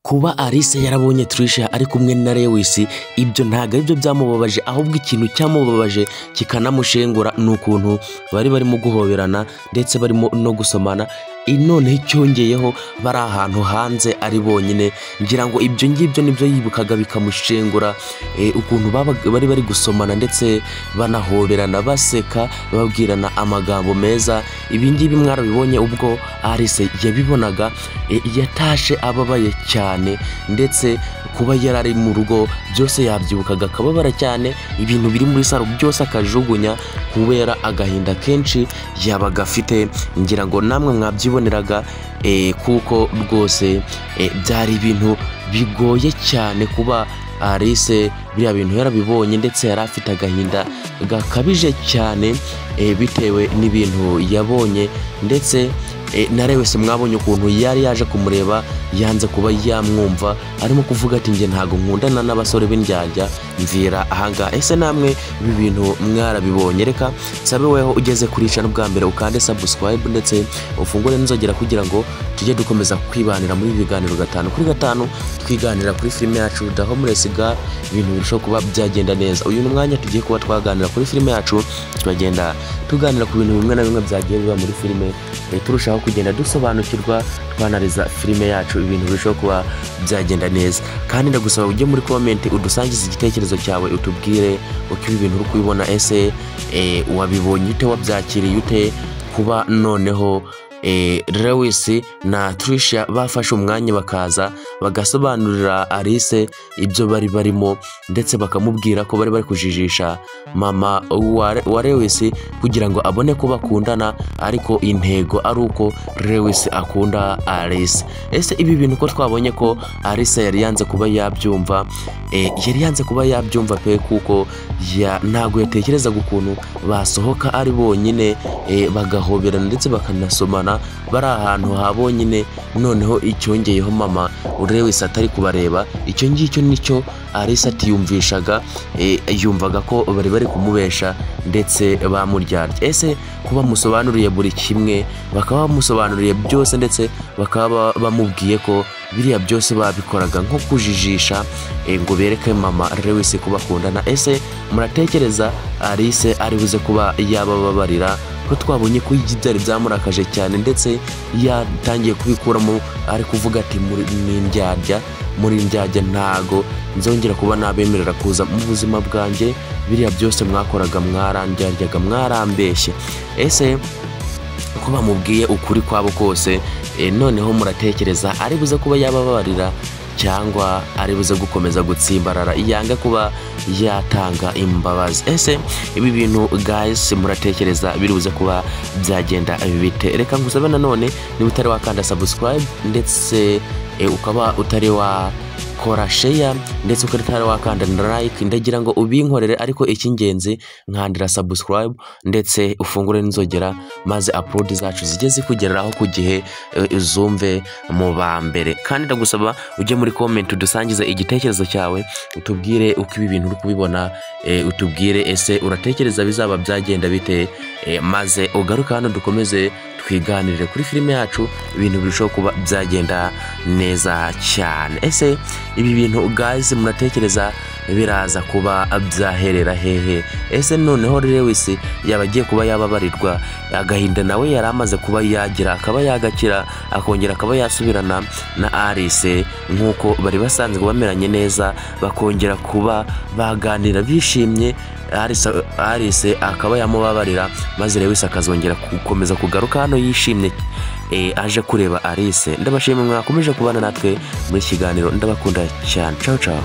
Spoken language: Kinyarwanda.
Kuba Alice yarabonye Trisha ari kumwe na Lewis ibyo ntago aribyo byamubabaje, ahubwo ikintu cyamubabaje kikanamushengura n'ukuntu bari barimo guhoberana ndetse barimo no gusomana. None cyongeyeho bari ahantu hanze ari bonyine, ngira ngo ibyo ngibyo nibyo yibukaga bikamushengura, ukuntu bari bari gusomana ndetse banahoberana baseka babwirana amagambo meza. Ibi ngibi mwarabibonye ubwo Alice yabibonaga, yatashe ababaye cyane ndetse kuba yarari mu rugo byose yabyibukaga akababara cyane, ibintu biri muri saro byose akajugunya kubera agahinda kenshi yabaga afite. Ngira ngo namwe mwabyiboneraga kuko rwose byari ibintu bigoye cyane kuba Alice biriya bintu yarabibonye ndetse yari afite agahinda gakabije cyane bitewe n'ibintu yabonye. Ndetse na Lewis mwabonye ukuntu yari yaje kumureba yanze kuba yamwumva, arimo kuvuga ati nge ntago nkundana n'abasore b'indyarya mvira ahanga. Ese namwe ibi bintu mwarabibonye? Reka sabe weho ugeze kuri channel bwa mbere ukande subscribe ndetse ufungure n'inzogera kugira ngo tujye dukomeza kwibanira muri biganiro 5 kuri 5 twiganira kuri filime yacu The Homeless Girl, ibintu birusho kuba byagenda neza. Uyu mwanya tugiye kuba twaganira kuri filime yacu, twagenda tuganira ku bintu bimwe na bimwe byagiye biba muri filime, turushaho kugenda dusobanukirwa twanariza filime yacu, ibintu birushaho kuba byagenda neza. Kandi ndagusaba ujye muri comment udusangize igitekerezo cyawe, utubwire uko ibi bintu uri kubibona. Ese wabibonye ute, wabyakiriye ute kuba noneho Lewis na Trisha bafashe umwanya bakaza bagasobanurira Alice ibyo bari barimo ndetse bakamubwira ko bari kujijisha mama wa Lewis kugira ngo abone ko bakundana, ariko intego ari uko Lewis akunda Alice. Ese ibi bintu ko twabonye ko Alice yari yanze kuba yabyumva, pe kuko ntago yatekereza ukuntu basohoka ari bonyine bagahoberana ndetse bakanasomana bari ahantu habonyine. Noneho icyongeyeho mama Lewis atari kubareba, icyo ngicyo nicyo Alice atiyumvishaga, yumvaga ko bari kumubesha ndetse bamuryarya. Ese kuba musobanuriye buri kimwe, bakaba bamusobanuriye byose ndetse bakaba bamubwiye ko biriya byose babikoraga nko kujijisha ngo bereke mama Lewis kuba bakundana. Ese muratekereza Alice ari buze kuba yabababarira? Ko twabonye ko ibyari byamurakaje cyane ndetse yatangiye kubikuramo, ari kuvuga ati muri indyarya ntago nzongera kuba nabemerera kuza mu buzima bwanjye, biriya byose mwakoraga mwarandyaryaga, mwarambeshye. Ese ko bamubwiye ukuri kwabo kose, noneho muratekereza ari buze kuba yababarira cyangwa ari buze gukomeza gutsimbarara yanga kuba yatanga imbabazi? Ese ibi bintu guys muratekereza biri buze kuba byagenda bite? Reka ngusabe nanone ni utari wakanda subscribe ndetse ukaba utari wa kora share ndetse ukaba wakanda like, ndagira ngo ubinkorere, ariko icy'ingenzi nkandira subscribe ndetse ufungure n'inzogera maze upload zacu zijye zikugereraho ku gihe, uzumve mu bambere. Kandi ndagusaba ujye muri comment udusangize igitekerezo cyawe, utubwire uko ibi bintu uri kubibona, utubwire ese uratekereza bizaba byagenda bite, maze ugaruka hano dukomeze twiganirire kuri filime yacu, ibintu birushaho kuba byagenda neza cyane. Ese ibi bintu guys muratekereza biraza kuba byaherera hehe? Ese noneho Lewis yabagiye kuba yababarirwa, agahinda nawe yari amaze kuba yagira akaba yagakira, akongera akaba yasubirana na Alice nkuko bari basanzwe bameranye neza, bakongera kuba baganira bishimye, Alice akaba yamubabarira maze Lewis akazongera gukomeza kugaruka hano yishimye aje kureba Alice. Ndabashimira mwakomeje kubana natwe muri kiganiro, ndabakunda cyane. Ciao ciao.